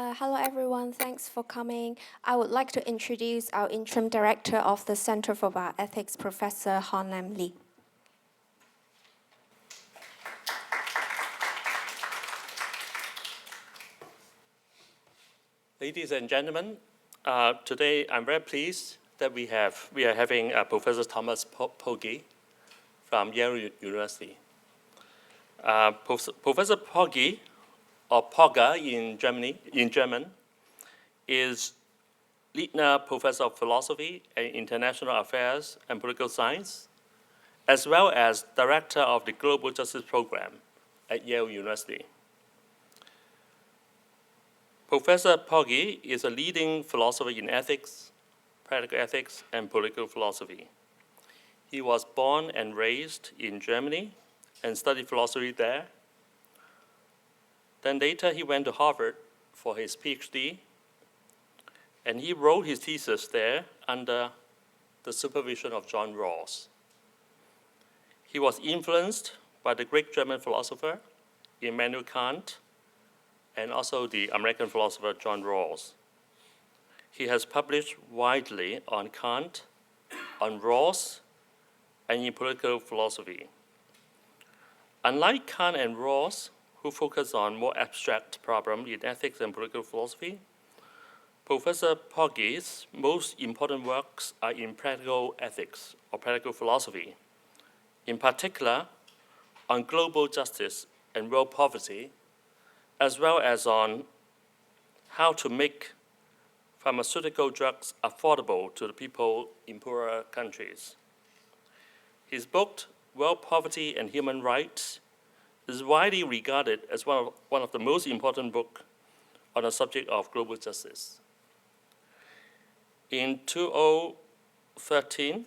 Hello, everyone. Thanks for coming. I would like to introduce our interim director of the Center for Bioethics, Professor Han-Lam Lee. Ladies and gentlemen, today I'm very pleased that we are having Professor Thomas Pogge from Yale University. Professor Pogge, or Pogge in German, is Leitner Professor of Philosophy and International Affairs and Political Science, as well as Director of the Global Justice Program at Yale University. Professor Pogge is a leading philosopher in ethics, practical ethics, and political philosophy. He was born and raised in Germany and studied philosophy there. Then later he went to Harvard for his PhD, and he wrote his thesis there under the supervision of John Rawls. He was influenced by the great German philosopher Immanuel Kant and also the American philosopher John Rawls. He has published widely on Kant, on Rawls, and in political philosophy. Unlike Kant and Rawls, who focus on more abstract problems in ethics and political philosophy, Professor Pogge's most important works are in practical ethics or practical philosophy, in particular on global justice and world poverty, as well as on how to make pharmaceutical drugs affordable to the people in poorer countries. His book, World Poverty and Human Rights, is widely regarded as one of the most important books on the subject of global justice. In 2013,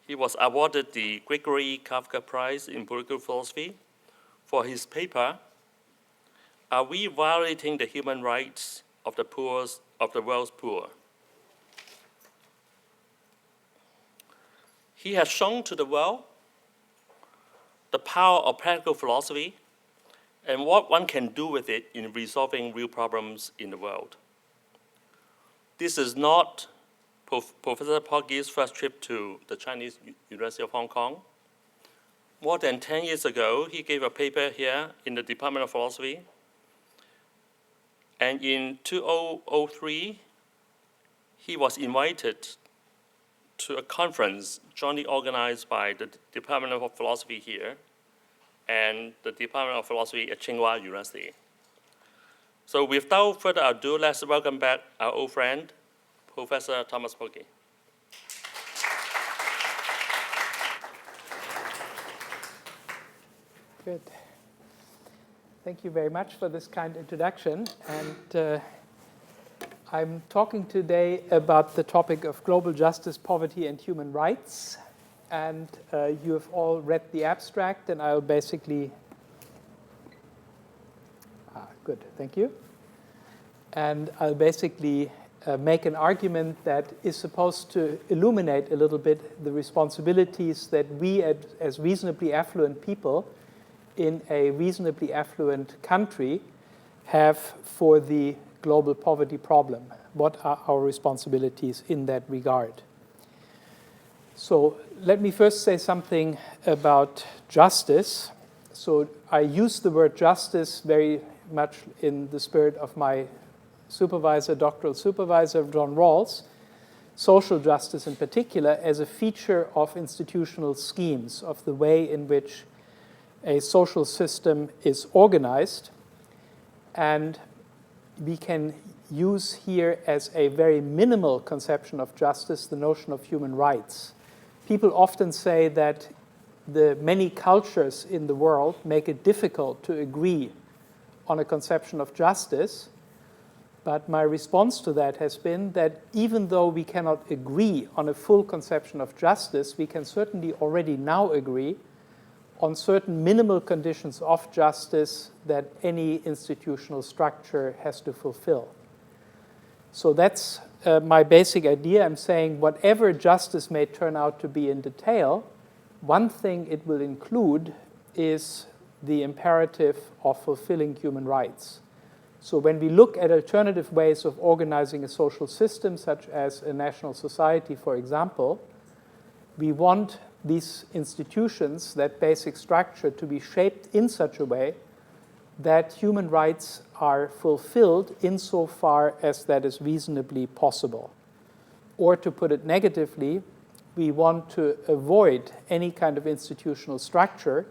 he was awarded the Gregory Kafka Prize in Political Philosophy for his paper, Are We Violating the Human Rights of the World's Poor? He has shown to the world the power of practical philosophy and what one can do with it in resolving real problems in the world. This is not Professor Pogge's first trip to the Chinese University of Hong Kong. More than 10 years ago, he gave a paper here in the Department of Philosophy. And in 2003, he was invited to a conference jointly organized by the Department of Philosophy here and the Department of Philosophy at Tsinghua University. So without further ado, let's welcome back our old friend, Professor Thomas Pogge. Good. Thank you very much for this kind introduction. And I'm talking today about the topic of global justice, poverty, and human rights. And you have all read the abstract, and I'll basically... good, thank you. And I'll basically make an argument that is supposed to illuminate a little bit the responsibilities that we as reasonably affluent people in a reasonably affluent country have for the global poverty problem. What are our responsibilities in that regard? So let me first say something about justice. So I use the word justice very much in the spirit of my supervisor, doctoral supervisor, John Rawls, social justice in particular, as a feature of institutional schemes, of the way in which a social system is organized. And we can use here as a very minimal conception of justice the notion of human rights. People often say that the many cultures in the world make it difficult to agree on a conception of justice. But my response to that has been that even though we cannot agree on a full conception of justice, we can certainly already now agree on certain minimal conditions of justice that any institutional structure has to fulfill. So that's my basic idea. I'm saying whatever justice may turn out to be in detail, one thing it will include is the imperative of fulfilling human rights. So when we look at alternative ways of organizing a social system, such as a national society, for example, we want these institutions, that basic structure, to be shaped in such a way that human rights are fulfilled insofar as that is reasonably possible. Or to put it negatively, we want to avoid any kind of institutional structure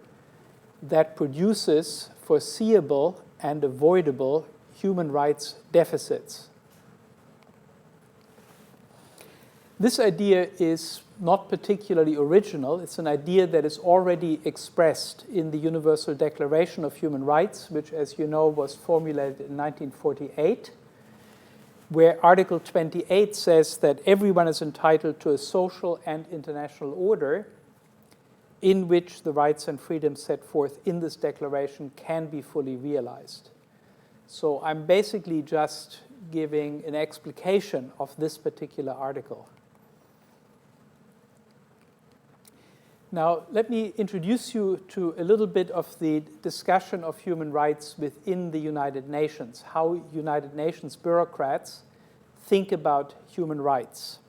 that produces foreseeable and avoidable human rights deficits. This idea is not particularly original. It's an idea that is already expressed in the Universal Declaration of Human Rights, which, as you know, was formulated in 1948, where Article 28 says that everyone is entitled to a social and international order in which the rights and freedoms set forth in this declaration can be fully realized. So I'm basically just giving an explication of this particular article. Now, let me introduce you to a little bit of the discussion of human rights within the United Nations, how United Nations bureaucrats think about human rights.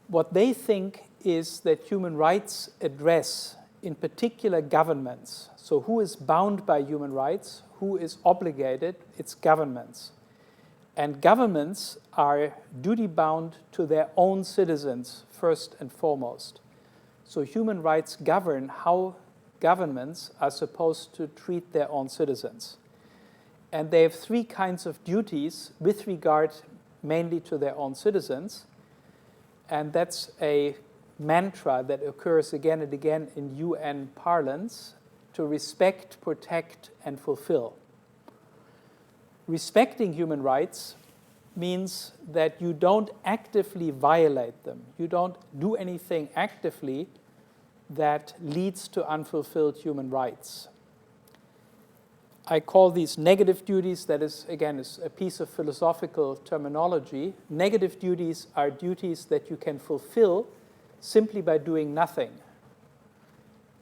What they think is that human rights address, in particular, governments. So who is bound by human rights? Who is obligated? It's governments. And governments are duty-bound to their own citizens, first and foremost. So human rights govern how governments are supposed to treat their own citizens. And they have three kinds of duties with regard mainly to their own citizens. And that's a mantra that occurs again and again in UN parlance: to respect, protect, and fulfill. Respecting human rights means that you don't actively violate them. You don't do anything actively that leads to unfulfilled human rights. I call these negative duties. That is, again, is a piece of philosophical terminology. Negative duties are duties that you can fulfill simply by doing nothing.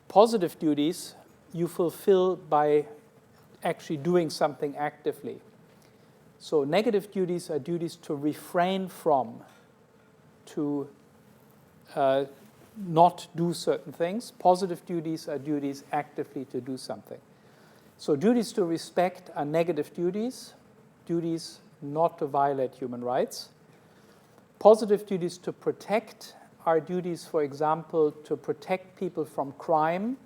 Positive duties you fulfill by actually doing something actively. So negative duties are duties to refrain from, to not do certain things. Positive duties are duties actively to do something. So duties to respect are negative duties, duties not to violate human rights. Positive duties to protect are duties, for example, to protect people from crime.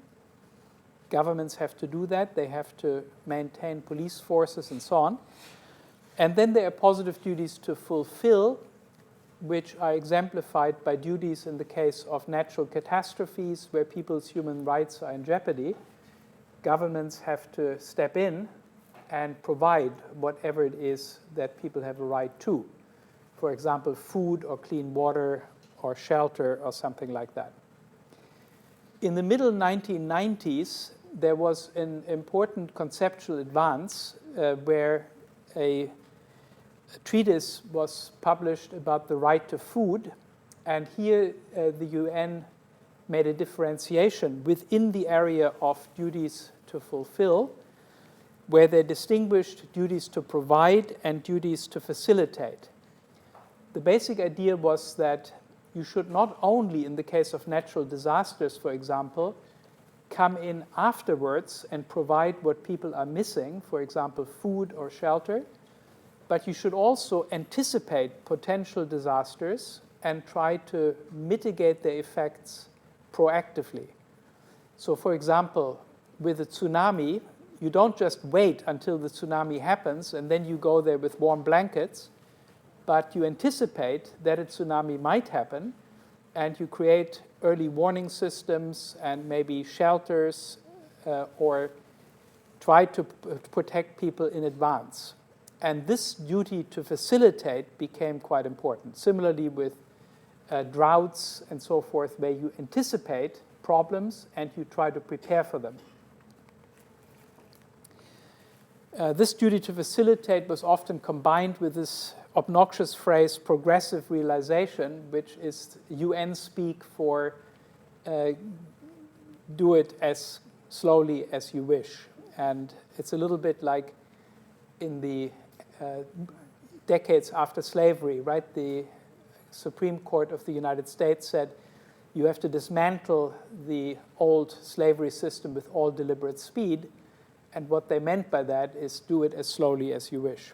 Governments have to do that. They have to maintain police forces and so on. And then there are positive duties to fulfill, which are exemplified by duties in the case of natural catastrophes where people's human rights are in jeopardy. Governments have to step in and provide whatever it is that people have a right to. For example, food or clean water or shelter or something like that. In the middle 1990s, there was an important conceptual advance where a treatise was published about the right to food. And here the UN made a differentiation within the area of duties to fulfill, where they distinguished duties to provide and duties to facilitate. The basic idea was that you should not only, in the case of natural disasters, for example, come in afterwards and provide what people are missing, for example, food or shelter, but you should also anticipate potential disasters and try to mitigate their effects proactively. So, for example, with a tsunami, you don't just wait until the tsunami happens and then you go there with warm blankets, but you anticipate that a tsunami might happen and you create early warning systems and maybe shelters or try to protect people in advance. And this duty to facilitate became quite important. Similarly with droughts and so forth, where you anticipate problems and you try to prepare for them. This duty to facilitate was often combined with this obnoxious phrase, progressive realization, which is UN speak for do it as slowly as you wish. And it's a little bit like in the decades after slavery, right? The Supreme Court of the United States said you have to dismantle the old slavery system with all deliberate speed. And what they meant by that is do it as slowly as you wish.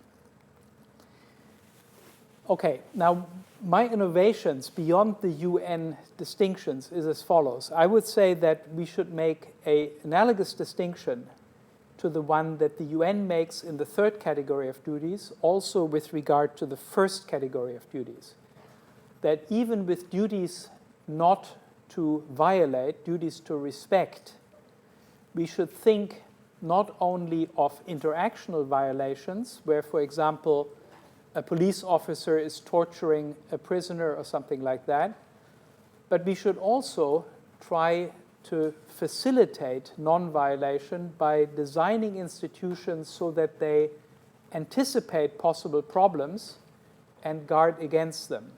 Okay, now my innovations beyond the UN distinctions is as follows. I would say that we should make an analogous distinction to the one that the UN makes in the third category of duties, also with regard to the first category of duties. That even with duties not to violate, duties to respect, we should think not only of interactional violations, where, for example, a police officer is torturing a prisoner or something like that, but we should also try to facilitate non-violation by designing institutions so that they anticipate possible problems and guard against them.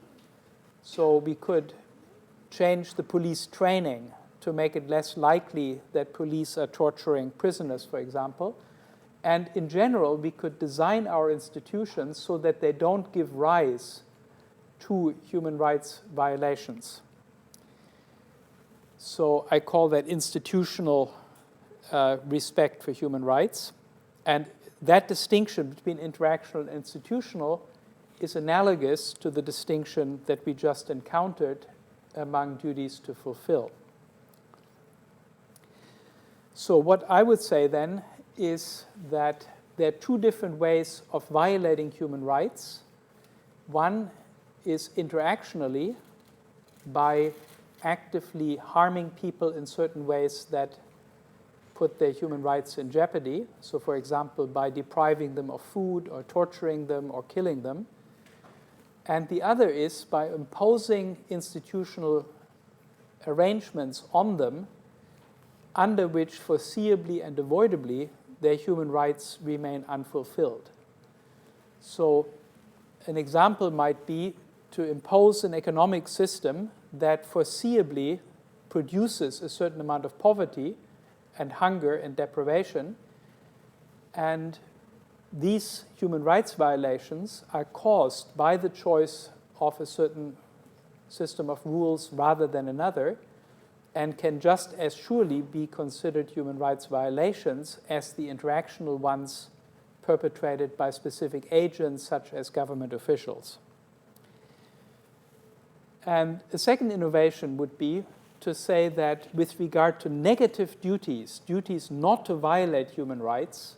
So we could change the police training to make it less likely that police are torturing prisoners, for example. And in general, we could design our institutions so that they don't give rise to human rights violations. So I call that institutional respect for human rights. And that distinction between interactional and institutional is analogous to the distinction that we just encountered among duties to fulfill. So what I would say then is that there are two different ways of violating human rights. One is interactionally, by actively harming people in certain ways that put their human rights in jeopardy. So, for example, by depriving them of food or torturing them or killing them. And the other is by imposing institutional arrangements on them under which foreseeably and avoidably their human rights remain unfulfilled. So an example might be to impose an economic system that foreseeably produces a certain amount of poverty and hunger and deprivation, and these human rights violations are caused by the choice of a certain system of rules rather than another, and can just as surely be considered human rights violations as the interactional ones perpetrated by specific agents such as government officials. And a second innovation would be to say that with regard to negative duties, duties not to violate human rights,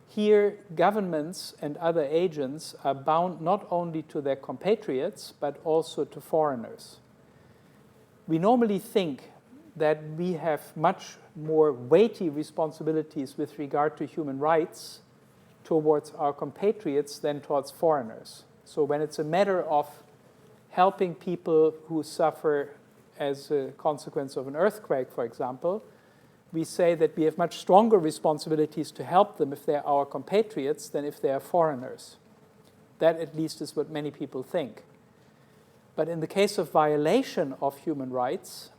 here governments and other agents are bound not only to their compatriots but also to foreigners. We normally think that we have much more weighty responsibilities with regard to human rights towards our compatriots than towards foreigners. So when it's a matter of helping people who suffer as a consequence of an earthquake, for example, we say that we have much stronger responsibilities to help them if they're our compatriots than if they are foreigners. That at least is what many people think. But in the case of violation of human rights,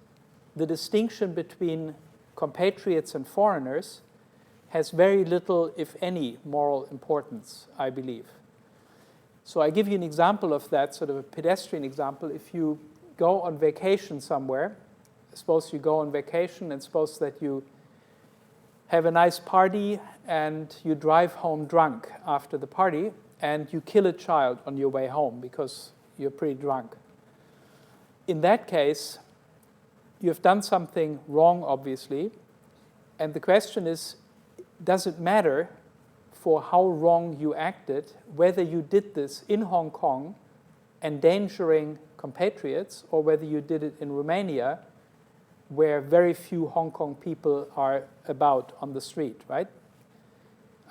the distinction between compatriots and foreigners has very little, if any, moral importance, I believe. So I give you an example of that, sort of a pedestrian example. If you go on vacation somewhere, suppose you go on vacation and suppose that you have a nice party and you drive home drunk after the party and you kill a child on your way home because you're pretty drunk. In that case, you have done something wrong, obviously, and the question is, does it matter for how wrong you acted, whether you did this in Hong Kong, endangering compatriots, or whether you did it in Romania, where very few Hong Kong people are about on the street, right?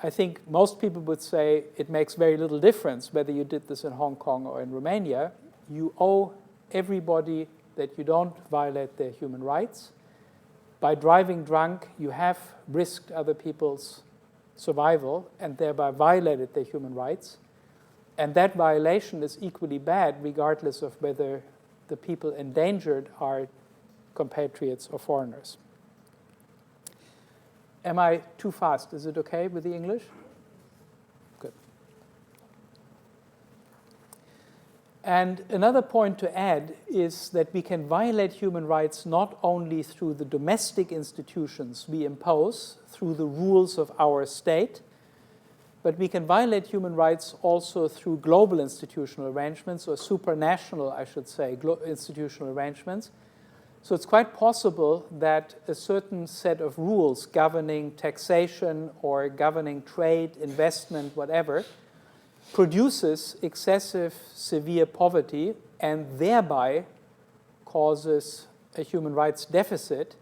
I think most people would say it makes very little difference whether you did this in Hong Kong or in Romania. You owe everybody that you don't violate their human rights. By driving drunk, you have risked other people's survival and thereby violated their human rights. And that violation is equally bad regardless of whether the people endangered are compatriots or foreigners. Am I too fast? Is it okay with the English? And another point to add is that we can violate human rights not only through the domestic institutions we impose, through the rules of our state, but we can violate human rights also through global institutional arrangements, or supranational, I should say, institutional arrangements. So it's quite possible that a certain set of rules governing taxation or governing trade, investment, whatever, produces excessive severe poverty and thereby causes a human rights deficit.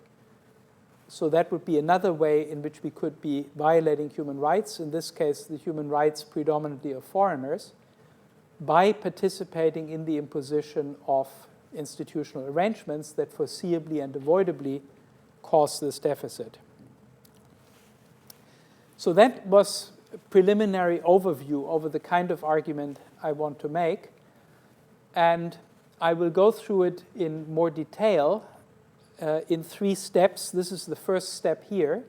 So that would be another way in which we could be violating human rights, in this case the human rights predominantly of foreigners, by participating in the imposition of institutional arrangements that foreseeably and avoidably cause this deficit. So that was a preliminary overview over the kind of argument I want to make, and I will go through it in more detail in 3 steps. This is the first step here,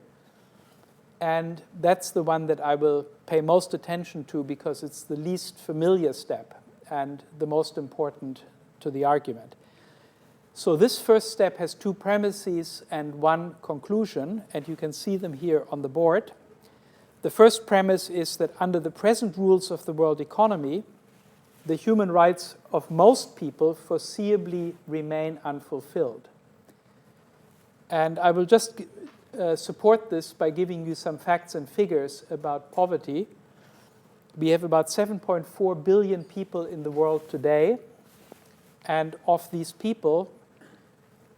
and that's the one that I will pay most attention to because it's the least familiar step and the most important to the argument. So this first step has 2 premises and 1 conclusion, and you can see them here on the board. The first premise is that under the present rules of the world economy, the human rights of most people foreseeably remain unfulfilled. And I will just support this by giving you some facts and figures about poverty. We have about 7.4 billion people in the world today, and of these people,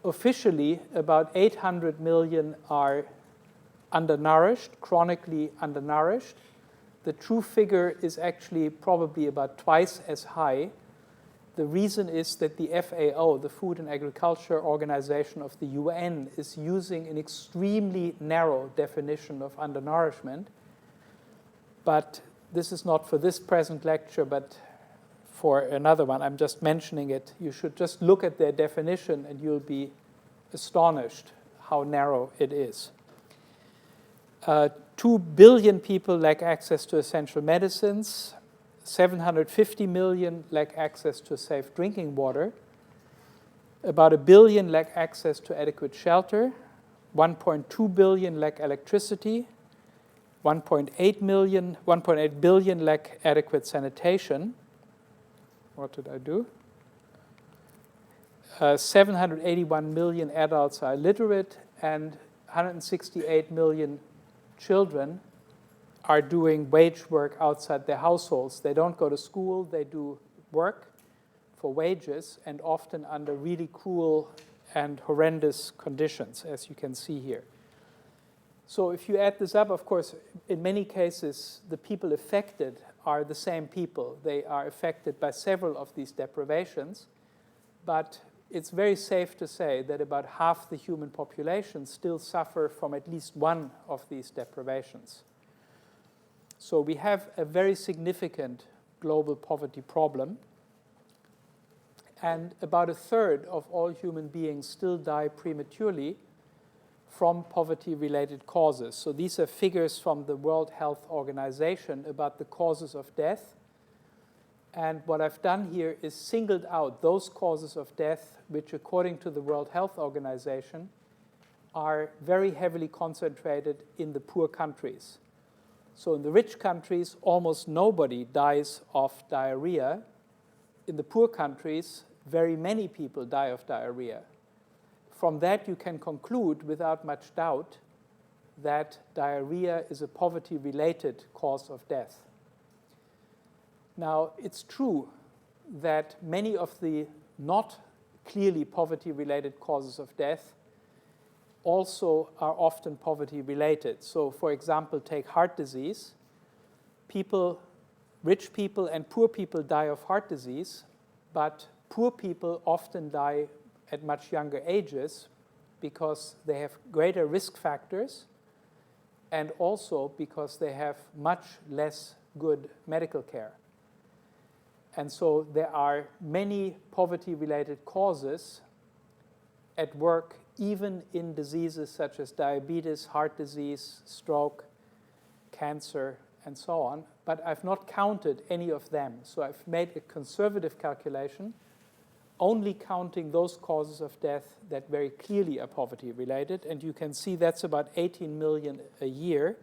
officially about 800 million are undernourished, chronically undernourished. The true figure is actually probably about twice as high. The reason is that the FAO, the Food and Agriculture Organization of the UN, is using an extremely narrow definition of undernourishment. But this is not for this present lecture, but for another one. I'm just mentioning it. You should just look at their definition and you'll be astonished how narrow it is. 2 billion people lack access to essential medicines. 750 million lack access to safe drinking water. About 1 billion lack access to adequate shelter. 1.2 billion lack electricity. 1.8 billion lack adequate sanitation. What did I do? 781 million adults are illiterate, and 168 million children are doing wage work outside their households. They don't go to school, they do work for wages, and often under really cruel and horrendous conditions, as you can see here. So if you add this up, of course, in many cases, the people affected are the same people. They are affected by several of these deprivations, but it's very safe to say that about half the human population still suffer from at least one of these deprivations. So we have a very significant global poverty problem, and about 1/3 of all human beings still die prematurely from poverty-related causes. So these are figures from the World Health Organization about the causes of death. And what I've done here is singled out those causes of death which, according to the World Health Organization, are very heavily concentrated in the poor countries. So in the rich countries, almost nobody dies of diarrhea. In the poor countries, very many people die of diarrhea. From that, you can conclude without much doubt that diarrhea is a poverty-related cause of death. Now, it's true that many of the not clearly poverty-related causes of death also are often poverty-related. So, for example, take heart disease. Rich people and poor people die of heart disease, but poor people often die at much younger ages because they have greater risk factors and also because they have much less good medical care. And so there are many poverty-related causes at work, even in diseases such as diabetes, heart disease, stroke, cancer, and so on, but I've not counted any of them. So I've made a conservative calculation, only counting those causes of death that very clearly are poverty-related. And you can see that's about 18 million a year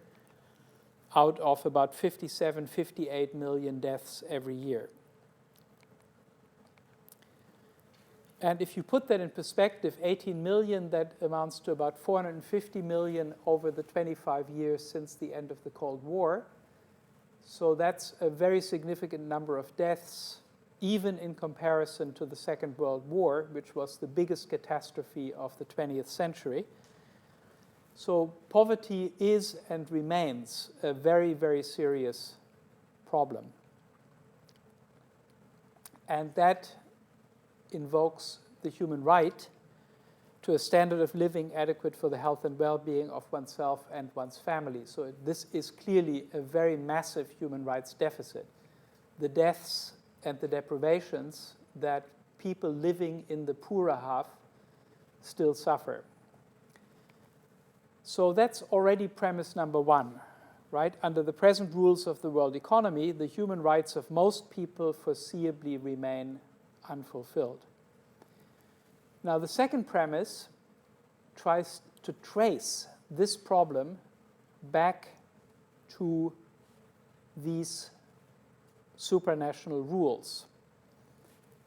out of about 57, 58 million deaths every year. And if you put that in perspective, 18 million, that amounts to about 450 million over the 25 years since the end of the Cold War. So that's a very significant number of deaths, even in comparison to the Second World War, which was the biggest catastrophe of the 20th century. So poverty is and remains a very, very serious problem. And that invokes the human right to a standard of living adequate for the health and well-being of oneself and one's family. So this is clearly a very massive human rights deficit. The deaths and the deprivations that people living in the poorer half still suffer. So that's already premise number one, right? Under the present rules of the world economy, the human rights of most people foreseeably remain unfulfilled. Now, the second premise tries to trace this problem back to these supranational rules.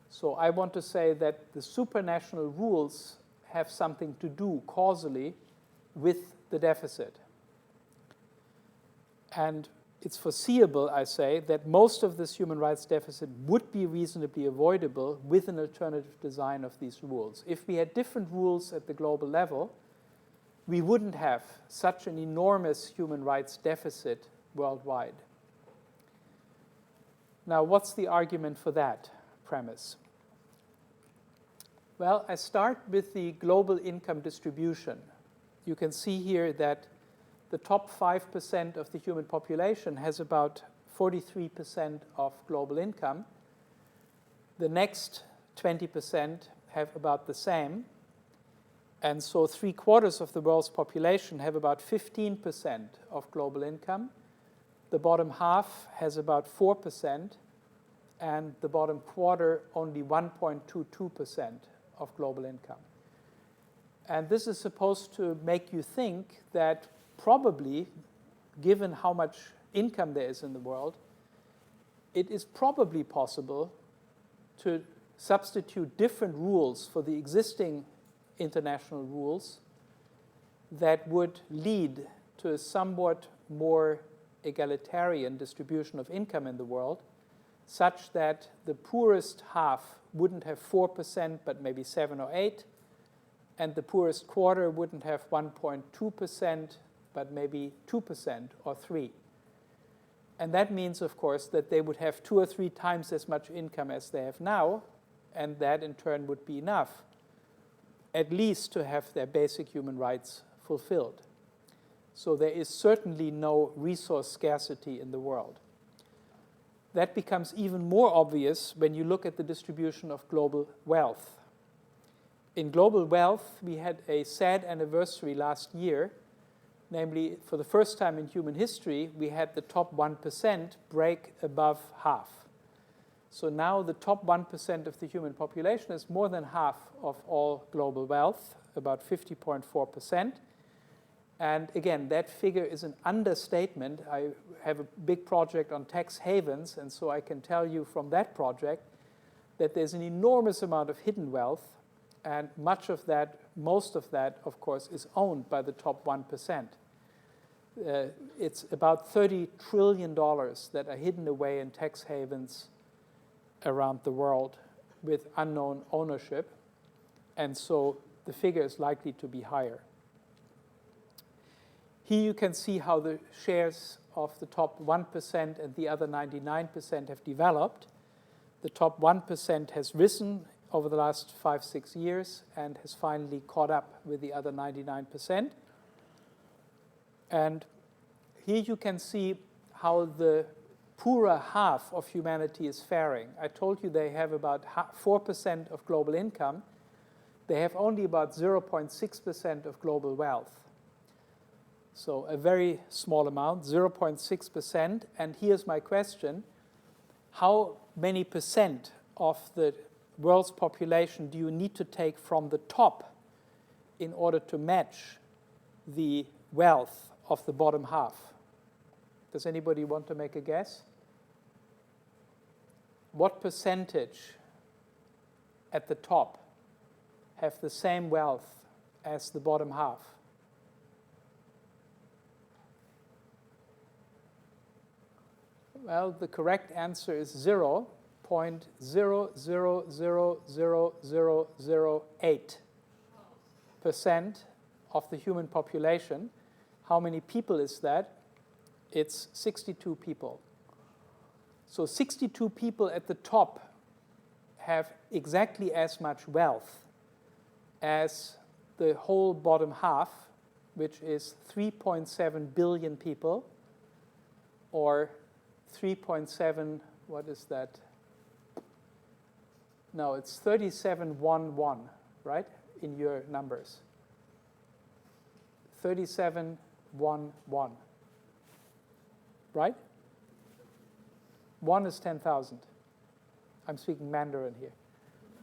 So I want to say that the supranational rules have something to do causally with the deficit. And it's foreseeable, I say, that most of this human rights deficit would be reasonably avoidable with an alternative design of these rules. If we had different rules at the global level, we wouldn't have such an enormous human rights deficit worldwide. Now, what's the argument for that premise? Well, I start with the global income distribution. You can see here that the top 5% of the human population has about 43% of global income. The next 20% have about the same. And so 3/4 of the world's population have about 15% of global income. The bottom half has about 4%, and the bottom quarter only 1.22% of global income. And this is supposed to make you think that probably, given how much income there is in the world, it is probably possible to substitute different rules for the existing international rules that would lead to a somewhat more egalitarian distribution of income in the world, such that the poorest half wouldn't have 4% but maybe 7 or 8, and the poorest quarter wouldn't have 1.2% but maybe 2% or 3%. And that means, of course, that they would have 2 or 3 times as much income as they have now, and that in turn would be enough, at least to have their basic human rights fulfilled. So there is certainly no resource scarcity in the world. That becomes even more obvious when you look at the distribution of global wealth. In global wealth, we had a sad anniversary last year. Namely, for the first time in human history, we had the top 1% break above half. So now the top 1% of the human population is more than half of all global wealth, about 50.4%. And again, that figure is an understatement. I have a big project on tax havens, and so I can tell you from that project that there's an enormous amount of hidden wealth, and most of that, of course, is owned by the top 1%. It's about $30 trillion that are hidden away in tax havens around the world with unknown ownership, and so the figure is likely to be higher. Here you can see how the shares of the top 1% and the other 99% have developed. The top 1% has risen over the last 5-6 years and has finally caught up with the other 99%. And here you can see how the poorer half of humanity is faring. I told you they have about 4% of global income. They have only about 0.6% of global wealth. So a very small amount, 0.6%. And here's my question. How many percent of the world's population do you need to take from the top in order to match the wealth of the bottom half? Does anybody want to make a guess? What percentage at the top have the same wealth as the bottom half? Well, the correct answer is 0.0000008% of the human population. How many people is that? It's 62 people. So 62 people at the top have exactly as much wealth as the whole bottom half, which is 3.7 billion people, or 3.7, what is that? No, it's 3711, right, in your numbers. 3711, right? 1 is 10,000. I'm speaking Mandarin here.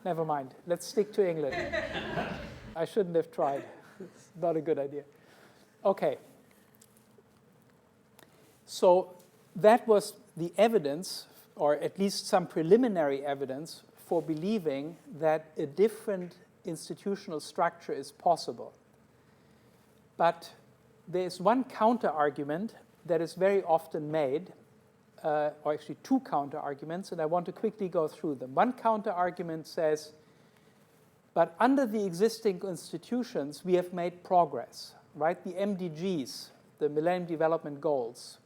Never mind. Let's stick to English. I shouldn't have tried. It's not a good idea. Okay. So that was the evidence, or at least some preliminary evidence, for believing that a different institutional structure is possible. But there is one counter-argument that is very often made, or actually two counter-arguments, and I want to quickly go through them. One counter-argument says, but under the existing institutions, we have made progress, right? The MDGs, the Millennium Development Goals,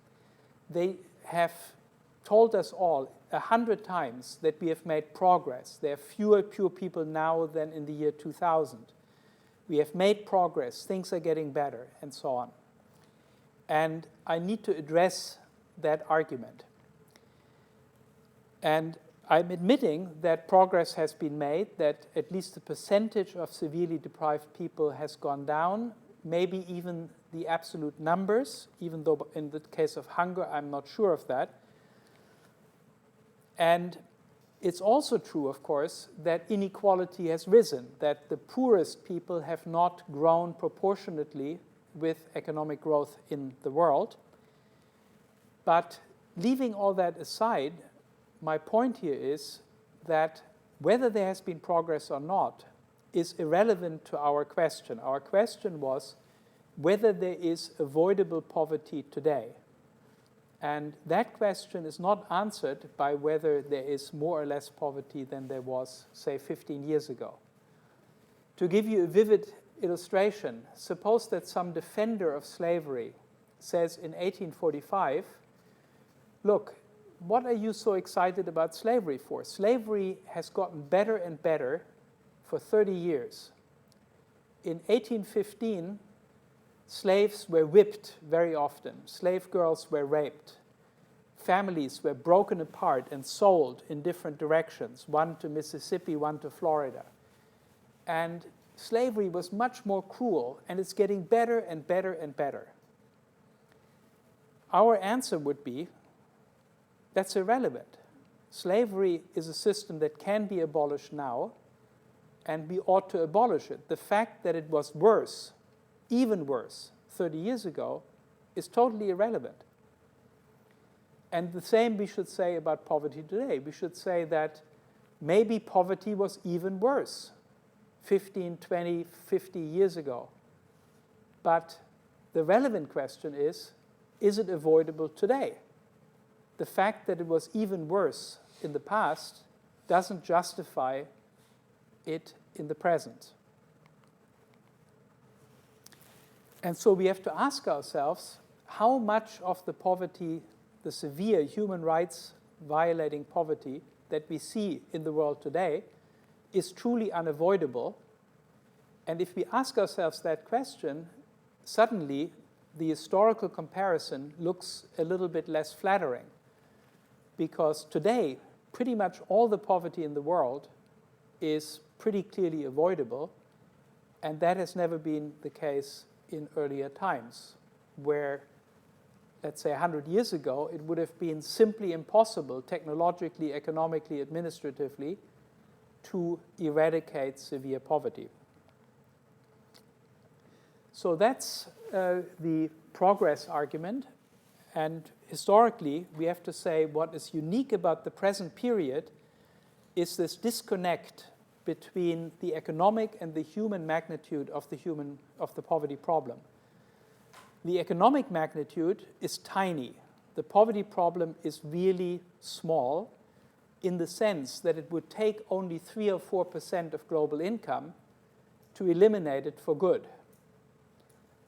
they have told us all 100 times that we have made progress. There are fewer poor people now than in the year 2000. We have made progress, things are getting better, and so on. And I need to address that argument. And I'm admitting that progress has been made, that at least the percentage of severely deprived people has gone down, maybe even the absolute numbers, even though in the case of hunger, I'm not sure of that. And it's also true, of course, that inequality has risen, that the poorest people have not grown proportionately with economic growth in the world. But leaving all that aside, my point here is that whether there has been progress or not is irrelevant to our question. Our question was whether there is avoidable poverty today. And that question is not answered by whether there is more or less poverty than there was, say, 15 years ago. To give you a vivid illustration, suppose that some defender of slavery says in 1845, look, what are you so excited about slavery for? Slavery has gotten better and better for 30 years. In 1815, slaves were whipped very often. Slave girls were raped. Families were broken apart and sold in different directions, one to Mississippi, one to Florida. And slavery was much more cruel, and it's getting better and better and better. Our answer would be, that's irrelevant. Slavery is a system that can be abolished now, and we ought to abolish it. The fact that it was worse, even worse, 30 years ago, is totally irrelevant. And the same we should say about poverty today. We should say that maybe poverty was even worse 15, 20, 50 years ago. But the relevant question is it avoidable today? The fact that it was even worse in the past doesn't justify it in the present. And so we have to ask ourselves, how much of the poverty, the severe human rights violating poverty that we see in the world today is truly unavoidable? And if we ask ourselves that question, suddenly the historical comparison looks a little bit less flattering. Because today, pretty much all the poverty in the world is pretty clearly avoidable, and that has never been the case in earlier times. where, let's say, 100 years ago, it would have been simply impossible, technologically, economically, administratively, to eradicate severe poverty. So that's the progress argument. And historically, we have to say what is unique about the present period is this disconnect between the economic and the human magnitude of the poverty problem. The economic magnitude is tiny. The poverty problem is really small in the sense that it would take only 3 or 4% of global income to eliminate it for good.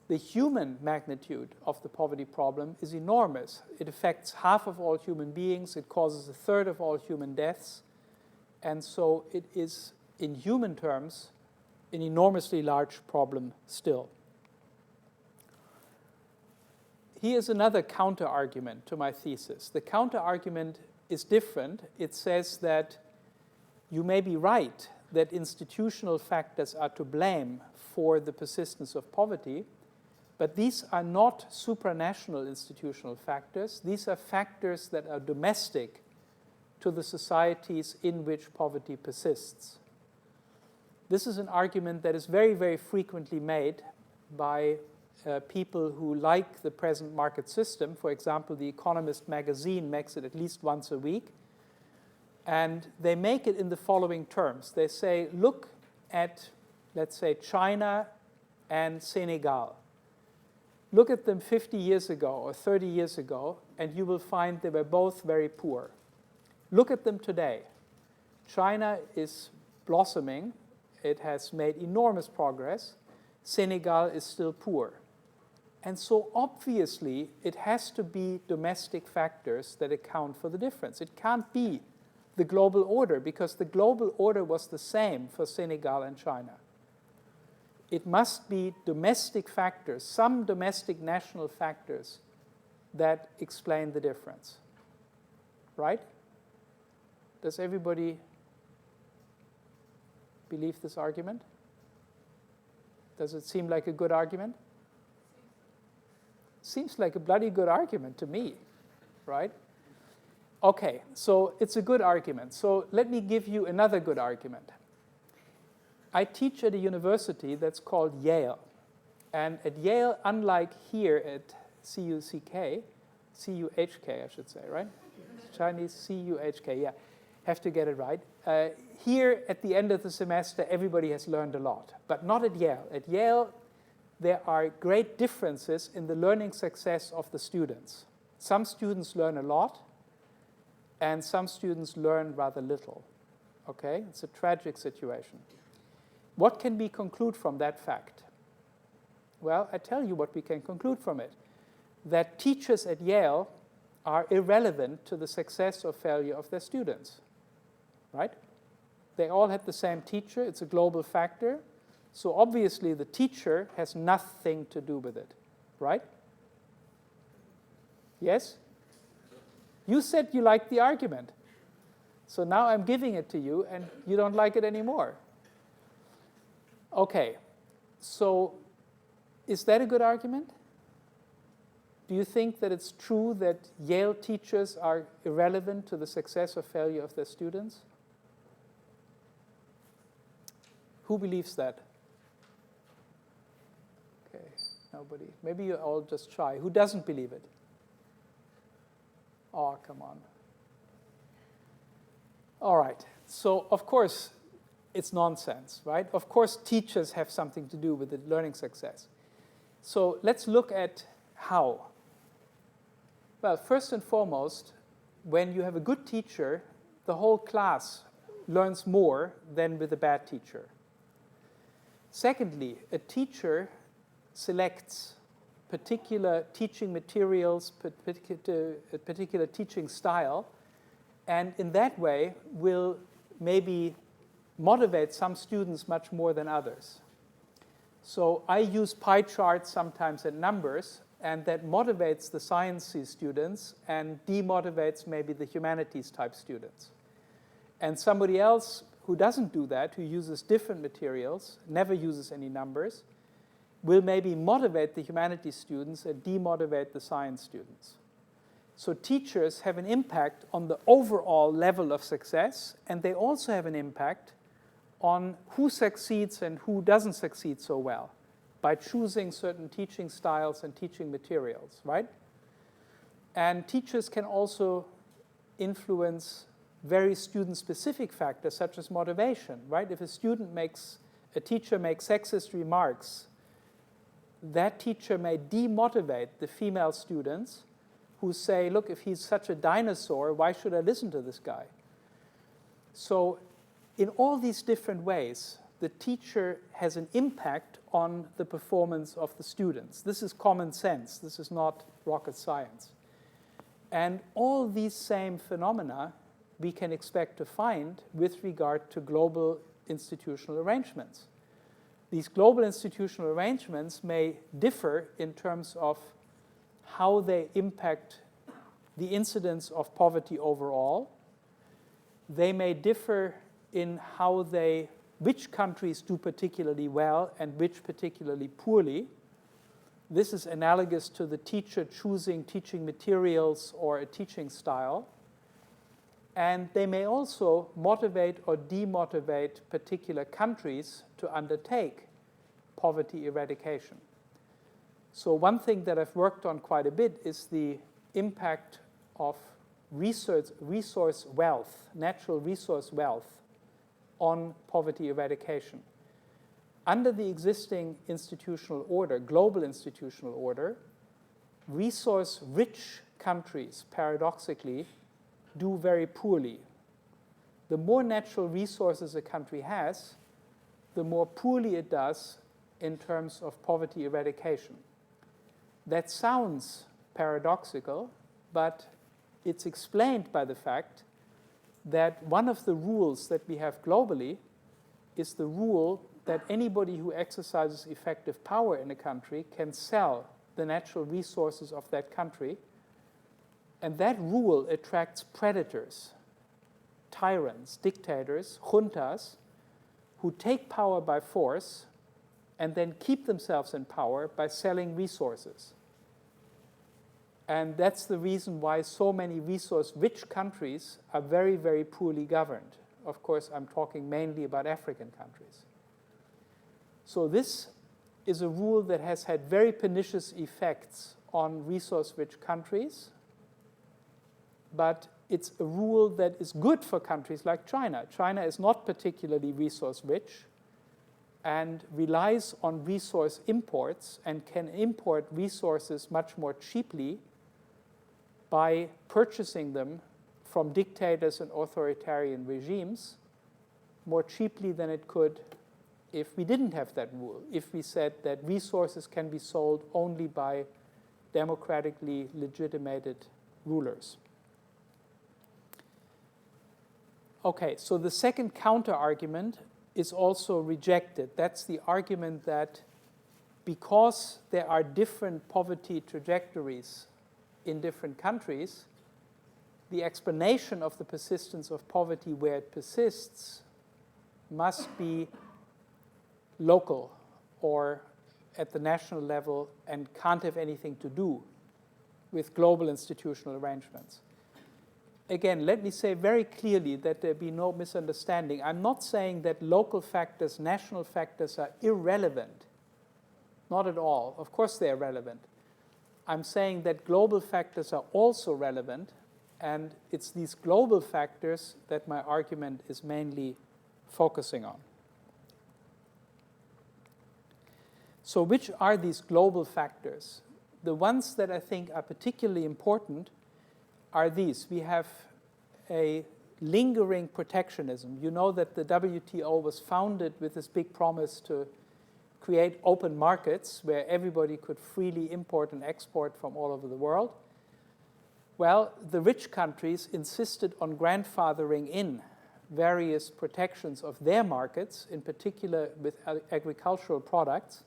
The human magnitude of the poverty problem is enormous. It affects half of all human beings. It causes a third of all human deaths. And so it is, in human terms, an enormously large problem still. Here's another counter-argument to my thesis. The counter-argument is different. It says that you may be right that institutional factors are to blame for the persistence of poverty, but these are not supranational institutional factors. These are factors that are domestic to the societies in which poverty persists. This is an argument that is very, very frequently made by people who like the present market system. For example, The Economist magazine makes it at least once a week. And they make it in the following terms. They say, look at, let's say, China and Senegal. Look at them 50 years ago or 30 years ago, and you will find they were both very poor. Look at them today. China is blossoming. It has made enormous progress. Senegal is still poor. And so obviously, it has to be domestic factors that account for the difference. It can't be the global order, because the global order was the same for Senegal and China. It must be domestic factors, some domestic national factors that explain the difference. Right? Does everybody believe this argument? Does it seem like a good argument? Seems like a bloody good argument to me, right? Okay, so it's a good argument. So let me give you another good argument. I teach at a university that's called Yale. And at Yale, unlike here at C-U-C-K, C-U-H-K, I should say, right? Chinese C-U-H-K, yeah. Have to get it right. Here, at the end of the semester, everybody has learned a lot, but not at Yale. At Yale, there are great differences in the learning success of the students. Some students learn a lot, and some students learn rather little. Okay? It's a tragic situation. What can we conclude from that fact? Well, I tell you what we can conclude from it. That teachers at Yale are irrelevant to the success or failure of their students. Right? They all had the same teacher. It's a global factor. So obviously, the teacher has nothing to do with it. Right? Yes? You said you liked the argument. So now I'm giving it to you, and you don't like it anymore. Okay. So is that a good argument? Do you think that it's true that Yale teachers are irrelevant to the success or failure of their students? Who believes that? Okay, nobody. Maybe you're all just shy. Who doesn't believe it? Oh, come on. All right. So, of course, it's nonsense, right? Of course, teachers have something to do with the learning success. So let's look at how. Well, first and foremost, when you have a good teacher, the whole class learns more than with a bad teacher. Secondly, a teacher selects particular teaching materials, particular teaching style, and in that way will maybe motivate some students much more than others. So I use pie charts sometimes and numbers, and that motivates the sciencey students and demotivates maybe the humanities type students. And somebody else who doesn't do that, who uses different materials, never uses any numbers, will maybe motivate the humanities students and demotivate the science students. So teachers have an impact on the overall level of success, and they also have an impact on who succeeds and who doesn't succeed so well by choosing certain teaching styles and teaching materials, right? And teachers can also influence very student-specific factors such as motivation, right? If a teacher makes sexist remarks, that teacher may demotivate the female students who say, look, if he's such a dinosaur, why should I listen to this guy? So in all these different ways, the teacher has an impact on the performance of the students. This is common sense. This is not rocket science. And all these same phenomena we can expect to find with regard to global institutional arrangements. These global institutional arrangements may differ in terms of how they impact the incidence of poverty overall. They may differ in which countries do particularly well and which particularly poorly. This is analogous to the teacher choosing teaching materials or a teaching style. And they may also motivate or demotivate particular countries to undertake poverty eradication. So one thing that I've worked on quite a bit is the impact of resource wealth, natural resource wealth, on poverty eradication. Under the existing institutional order, global institutional order, resource-rich countries, paradoxically, do very poorly. The more natural resources a country has, the more poorly it does in terms of poverty eradication. That sounds paradoxical, but it's explained by the fact that one of the rules that we have globally is the rule that anybody who exercises effective power in a country can sell the natural resources of that country. And that rule attracts predators, tyrants, dictators, juntas, who take power by force and then keep themselves in power by selling resources. And that's the reason why so many resource-rich countries are very, very poorly governed. Of course, I'm talking mainly about African countries. So this is a rule that has had very pernicious effects on resource-rich countries, but it's a rule that is good for countries like China. China is not particularly resource-rich and relies on resource imports and can import resources much more cheaply by purchasing them from dictators and authoritarian regimes more cheaply than it could if we didn't have that rule, if we said that resources can be sold only by democratically legitimated rulers. Okay, so the second counter-argument is also rejected. That's the argument that because there are different poverty trajectories in different countries, the explanation of the persistence of poverty where it persists must be local or at the national level and can't have anything to do with global institutional arrangements. Again, let me say very clearly that there be no misunderstanding. I'm not saying that local factors, national factors are irrelevant. Not at all. Of course they are relevant. I'm saying that global factors are also relevant, and it's these global factors that my argument is mainly focusing on. So which are these global factors? The ones that I think are particularly important are these. We have a lingering protectionism. You know that the WTO was founded with this big promise to create open markets where everybody could freely import and export from all over the world. Well, the rich countries insisted on grandfathering in various protections of their markets, in particular with agricultural products.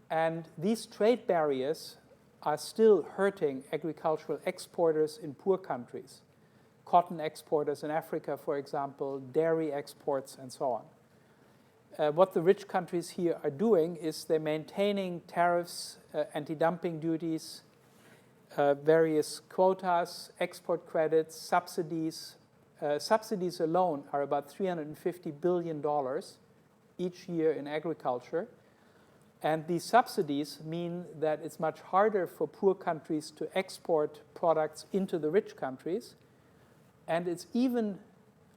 And these trade barriers are still hurting agricultural exporters in poor countries, cotton exporters in Africa, for example, dairy exports, and so on. what the rich countries here are doing is they're maintaining tariffs, anti-dumping duties, various quotas, export credits, subsidies. Subsidies alone are about $350 billion each year in agriculture. And these subsidies mean that it's much harder for poor countries to export products into the rich countries. And it's even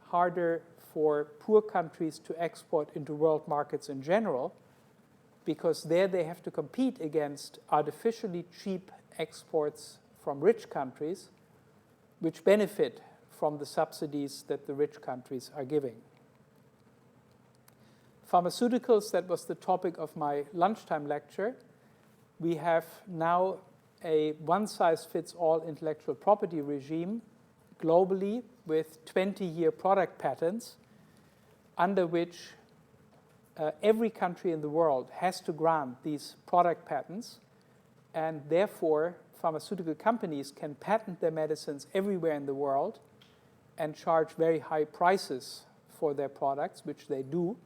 harder for poor countries to export into world markets in general, because there they have to compete against artificially cheap exports from rich countries, which benefit from the subsidies that the rich countries are giving. Pharmaceuticals, that was the topic of my lunchtime lecture. We have now a one-size-fits-all intellectual property regime globally with 20-year product patents under which every country in the world has to grant these product patents, and therefore pharmaceutical companies can patent their medicines everywhere in the world and charge very high prices for their products, which they do.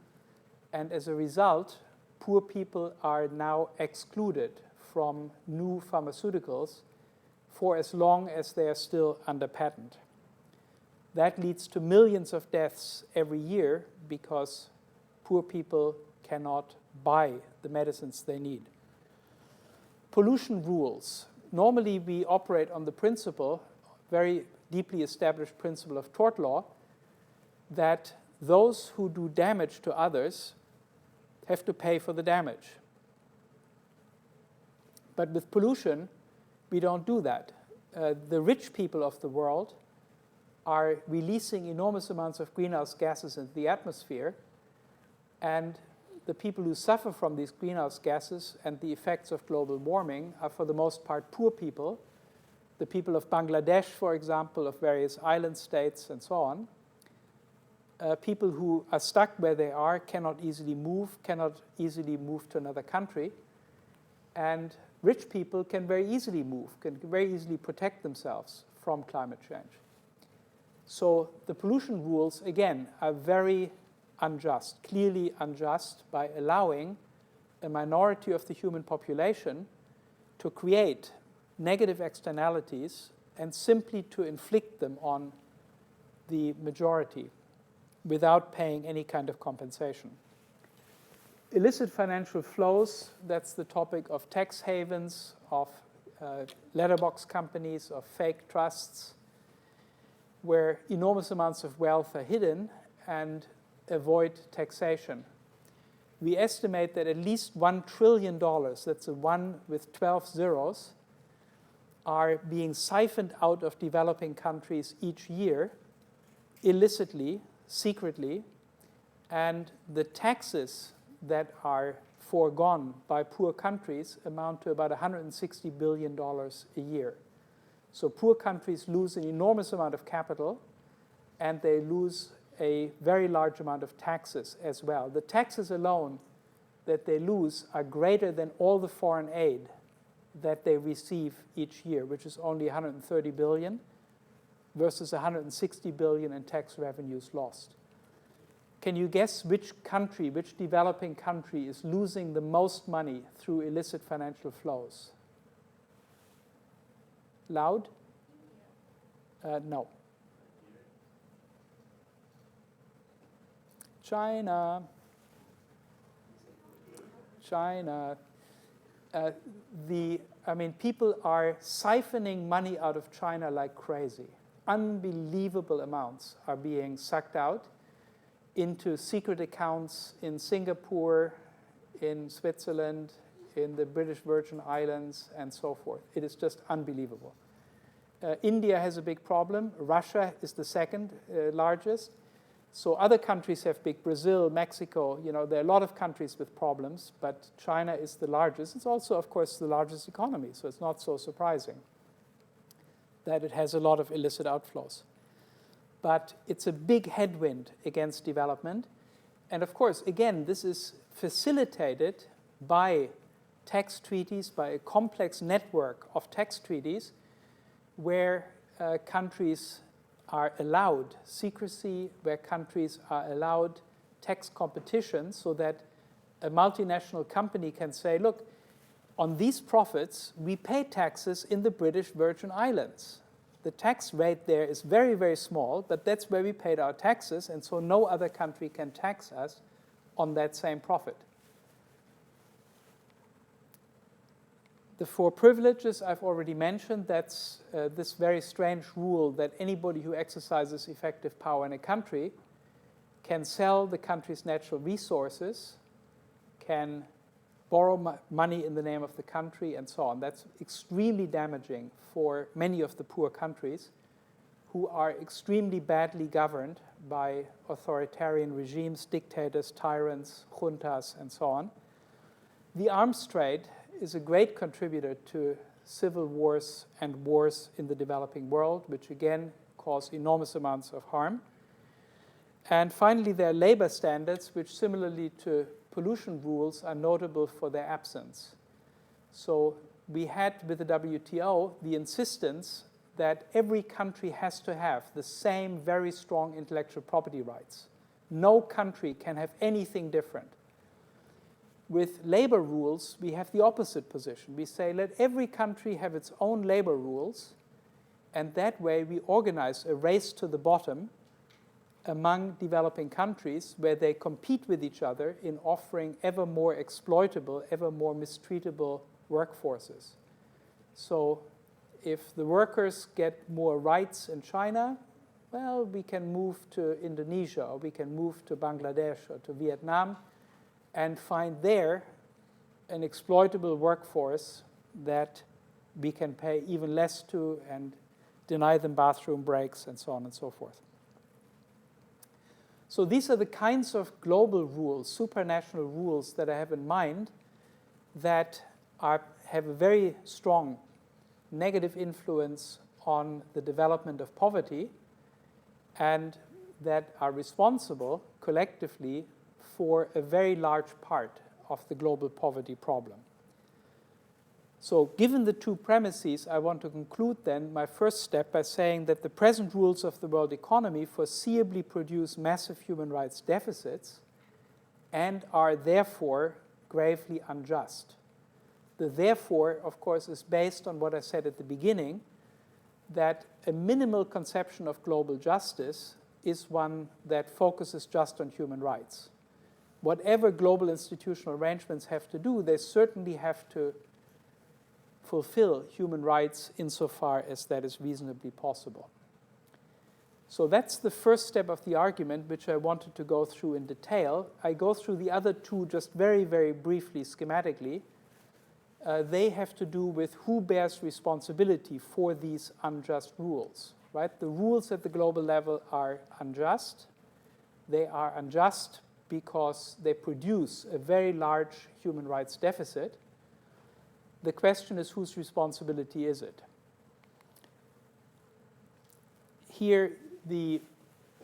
And as a result, poor people are now excluded from new pharmaceuticals for as long as they are still under patent. That leads to millions of deaths every year because poor people cannot buy the medicines they need. Pollution rules. Normally we operate on the principle, very deeply established principle of tort law, that those who do damage to others have to pay for the damage. But with pollution, we don't do that. The rich people of the world are releasing enormous amounts of greenhouse gases into the atmosphere, and the people who suffer from these greenhouse gases and the effects of global warming are for the most part poor people, the people of Bangladesh, for example, of various island states and so on. People who are stuck where they are cannot easily move to another country, and rich people can very easily move, can very easily protect themselves from climate change. So the pollution rules, again, are very unjust, clearly unjust, by allowing a minority of the human population to create negative externalities and simply to inflict them on the majority without paying any kind of compensation. Illicit financial flows, that's the topic of tax havens, of letterbox companies, of fake trusts, where enormous amounts of wealth are hidden and avoid taxation. We estimate that at least $1 trillion, that's a 1 with 12 zeros, are being siphoned out of developing countries each year, illicitly, secretly, and the taxes that are foregone by poor countries amount to about $160 billion a year. So poor countries lose an enormous amount of capital, and they lose a very large amount of taxes as well. The taxes alone that they lose are greater than all the foreign aid that they receive each year, which is only $130 billion versus $160 billion in tax revenues lost. Can you guess which country, which developing country is losing the most money through illicit financial flows? Loud? No. China. People are siphoning money out of China like crazy. Unbelievable amounts are being sucked out into secret accounts in Singapore, in Switzerland, in the British Virgin Islands, and so forth. It is just unbelievable. India has a big problem. Russia is the second largest. So other countries have big, Brazil, Mexico, there are a lot of countries with problems, but China is the largest. It's also, of course, the largest economy, so it's not so surprising that it has a lot of illicit outflows. But it's a big headwind against development. And of course, again, this is facilitated by tax treaties, by a complex network of tax treaties where countries are allowed secrecy, where countries are allowed tax competition so that a multinational company can say, look, on these profits, we pay taxes in the British Virgin Islands. The tax rate there is very, very small, but that's where we paid our taxes, and so no other country can tax us on that same profit. The 4 privileges I've already mentioned. That's this very strange rule that anybody who exercises effective power in a country can sell the country's natural resources, can borrow money in the name of the country, and so on. That's extremely damaging for many of the poor countries who are extremely badly governed by authoritarian regimes, dictators, tyrants, juntas, and so on. The arms trade is a great contributor to civil wars and wars in the developing world, which again cause enormous amounts of harm. And finally, there are labor standards, which similarly to pollution rules are notable for their absence. So we had with the WTO the insistence that every country has to have the same very strong intellectual property rights. No country can have anything different. With labor rules, we have the opposite position. We say, let every country have its own labor rules, and that way we organize a race to the bottom among developing countries where they compete with each other in offering ever more exploitable, ever more mistreatable workforces. So if the workers get more rights in China, well, we can move to Indonesia, or we can move to Bangladesh or to Vietnam and find there an exploitable workforce that we can pay even less to and deny them bathroom breaks and so on and so forth. So these are the kinds of global rules, supranational rules that I have in mind that have a very strong negative influence on the development of poverty and that are responsible collectively for a very large part of the global poverty problem. So given the 2 premises, I want to conclude then my first step by saying that the present rules of the world economy foreseeably produce massive human rights deficits and are therefore gravely unjust. The therefore, of course, is based on what I said at the beginning, that a minimal conception of global justice is one that focuses just on human rights. Whatever global institutional arrangements have to do, they certainly have to fulfill human rights insofar as that is reasonably possible. So that's the first step of the argument, which I wanted to go through in detail. I go through the other 2 just very, very briefly, schematically. They have to do with who bears responsibility for these unjust rules, right? The rules at the global level are unjust. They are unjust because they produce a very large human rights deficit. The question is, whose responsibility is it? Here, the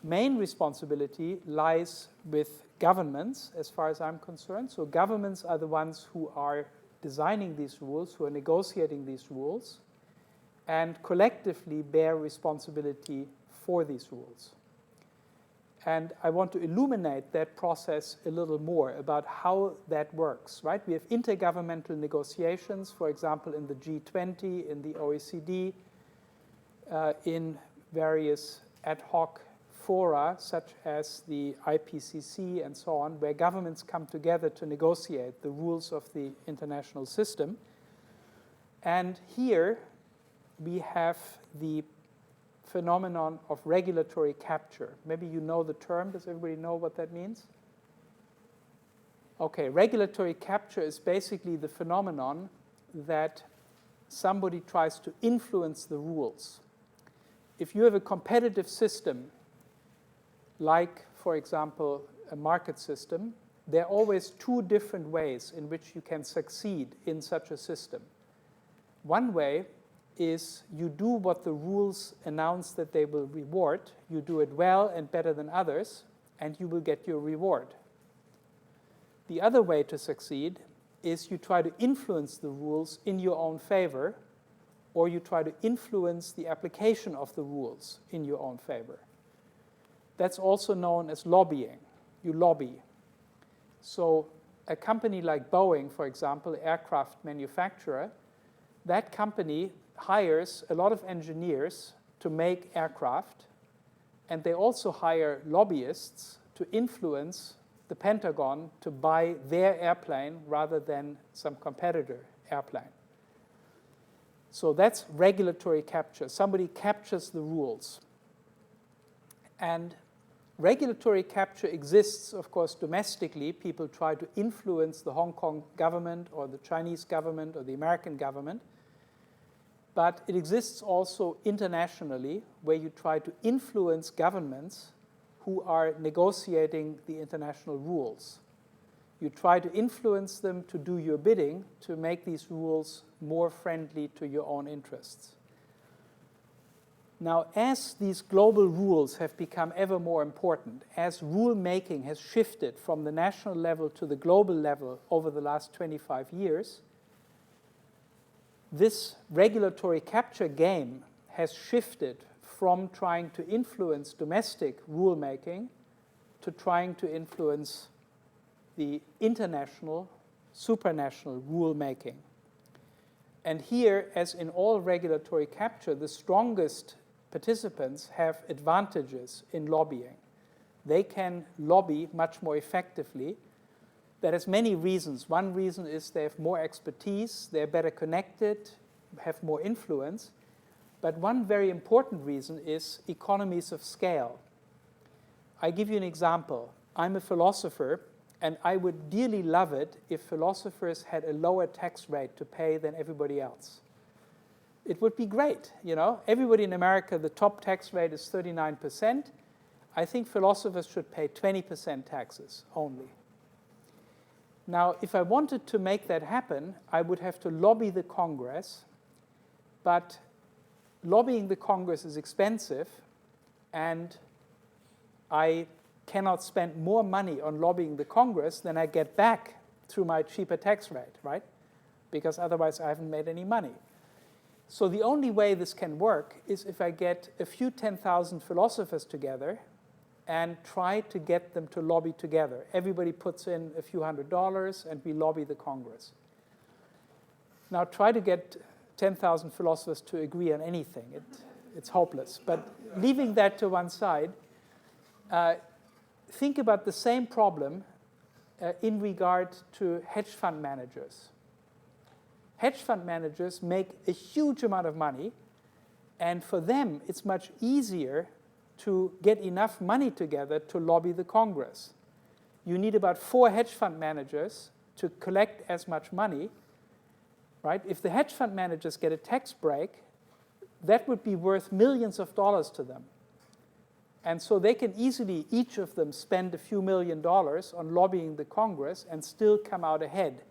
main responsibility lies with governments, as far as I'm concerned. So governments are the ones who are designing these rules, who are negotiating these rules, and collectively bear responsibility for these rules. And I want to illuminate that process a little more about how that works, right? We have intergovernmental negotiations, for example, in the G20, in the OECD, in various ad hoc fora, such as the IPCC and so on, where governments come together to negotiate the rules of the international system. And here we have the phenomenon of regulatory capture. Maybe you know the term. Does everybody know what that means? Okay, regulatory capture is basically the phenomenon that somebody tries to influence the rules. If you have a competitive system, like, for example, a market system, there are always 2 different ways in which you can succeed in such a system. One way is you do what the rules announce that they will reward. You do it well and better than others, and you will get your reward. The other way to succeed is you try to influence the rules in your own favor, or you try to influence the application of the rules in your own favor. That's also known as lobbying. you lobby. So a company like Boeing, for example, aircraft manufacturer, that company hires a lot of engineers to make aircraft, and they also hire lobbyists to influence the Pentagon to buy their airplane rather than some competitor airplane. So that's regulatory capture. Somebody captures the rules. And regulatory capture exists, of course, domestically. People try to influence the Hong Kong government or the Chinese government or the American government. But it exists also internationally, where you try to influence governments who are negotiating the international rules. You try to influence them to do your bidding to make these rules more friendly to your own interests. Now, as these global rules have become ever more important, as rule making has shifted from the national level to the global level over the last 25 years, this regulatory capture game has shifted from trying to influence domestic rulemaking to trying to influence the international, supranational rulemaking. And here, as in all regulatory capture, the strongest participants have advantages in lobbying. They can lobby much more effectively. That has many reasons. One reason is they have more expertise, they're better connected, have more influence. But one very important reason is economies of scale. I give you an example. I'm a philosopher, and I would dearly love it if philosophers had a lower tax rate to pay than everybody else. It would be great, you know. Everybody in America, the top tax rate is 39%. I think philosophers should pay 20% taxes only. Now, if I wanted to make that happen, I would have to lobby the Congress, but lobbying the Congress is expensive, and I cannot spend more money on lobbying the Congress than I get back through my cheaper tax rate, right? Because otherwise I haven't made any money. So the only way this can work is if I get a few 10,000 philosophers together and try to get them to lobby together. Everybody puts in a few $100 and we lobby the Congress. Now try to get 10,000 philosophers to agree on anything. It's hopeless. But leaving that to one side, think about the same problem in regard to hedge fund managers. Hedge fund managers make a huge amount of money, and for them it's much easier to get enough money together to lobby the Congress. You need about 4 hedge fund managers to collect as much money, right? If the hedge fund managers get a tax break, that would be worth millions of dollars to them. And so they can easily, each of them, spend a few $1,000,000 on lobbying the Congress and still come out ahead,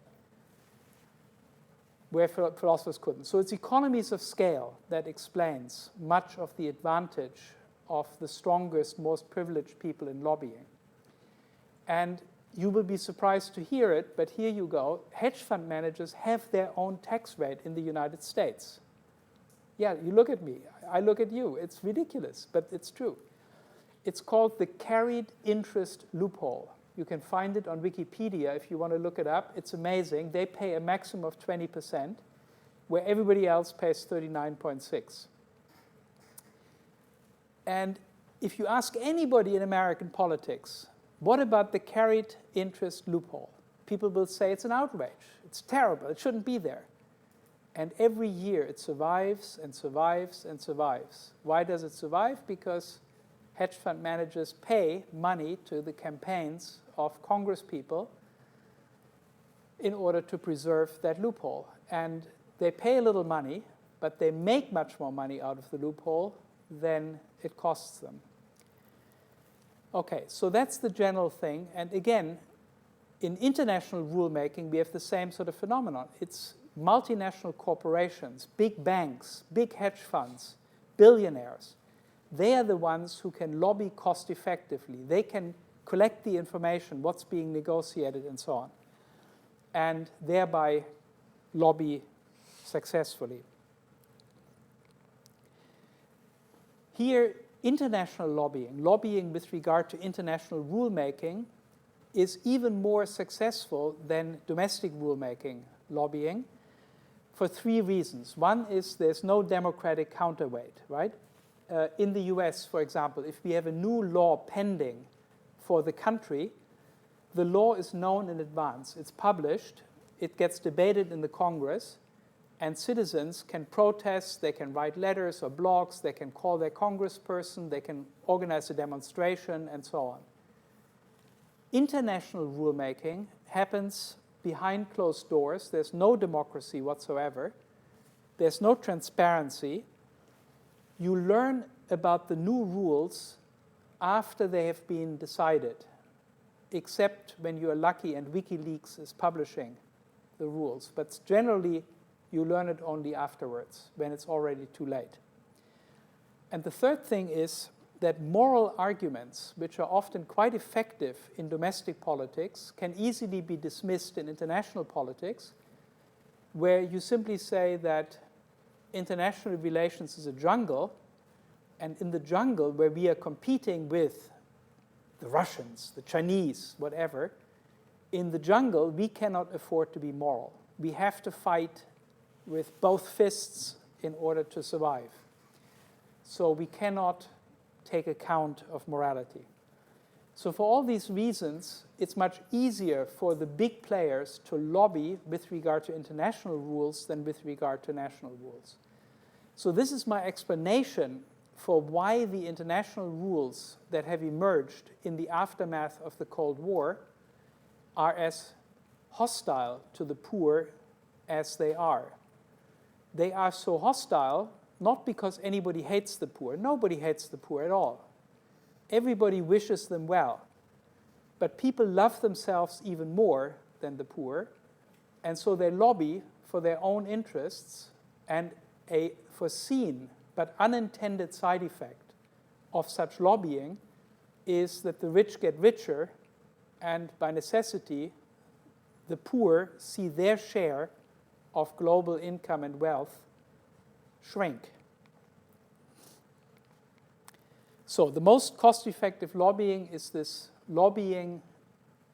where philosophers couldn't. So it's economies of scale that explains much of the advantage of the strongest, most privileged people in lobbying. And you will be surprised to hear it, but here you go. Hedge fund managers have their own tax rate in the United States. Yeah, you look at me, I look at you. It's ridiculous, but it's true. It's called the carried interest loophole. You can find it on Wikipedia if you want to look it up. It's amazing. They pay a maximum of 20%, where everybody else pays 39.6%. And if you ask anybody in American politics, what about the carried interest loophole? People will say it's an outrage. It's terrible. It shouldn't be there. And every year it survives and survives and survives. Why does it survive? Because hedge fund managers pay money to the campaigns of Congress people in order to preserve that loophole. And they pay a little money, but they make much more money out of the loophole than it costs them. Okay, so that's the general thing. And again, in international rulemaking, we have the same sort of phenomenon. It's multinational corporations, big banks, big hedge funds, billionaires. They are the ones who can lobby cost effectively. They can collect the information, what's being negotiated, and so on, and thereby lobby successfully. Here, international lobbying with regard to international rulemaking, is even more successful than domestic rulemaking lobbying for 3 reasons. One is there's no democratic counterweight, right? In the US, for example, if we have a new law pending for the country, the law is known in advance. It's published, it gets debated in the Congress, and citizens can protest, they can write letters or blogs, they can call their congressperson, they can organize a demonstration, and so on. International rulemaking happens behind closed doors. There's no democracy whatsoever. There's no transparency. You learn about the new rules after they have been decided, except when you are lucky and WikiLeaks is publishing the rules. But generally, you learn it only afterwards, when it's already too late. And the third thing is that moral arguments, which are often quite effective in domestic politics, can easily be dismissed in international politics, where you simply say that international relations is a jungle, and in the jungle where we are competing with the Russians, the Chinese, whatever, in the jungle we cannot afford to be moral. We have to fight with both fists in order to survive. So we cannot take account of morality. So for all these reasons, it's much easier for the big players to lobby with regard to international rules than with regard to national rules. So this is my explanation for why the international rules that have emerged in the aftermath of the Cold War are as hostile to the poor as they are. They are so hostile not because anybody hates the poor. Nobody hates the poor at all. Everybody wishes them well. But people love themselves even more than the poor, and so they lobby for their own interests, and a foreseen but unintended side effect of such lobbying is that the rich get richer, and by necessity, the poor see their share of global income and wealth shrink. So the most cost-effective lobbying is this lobbying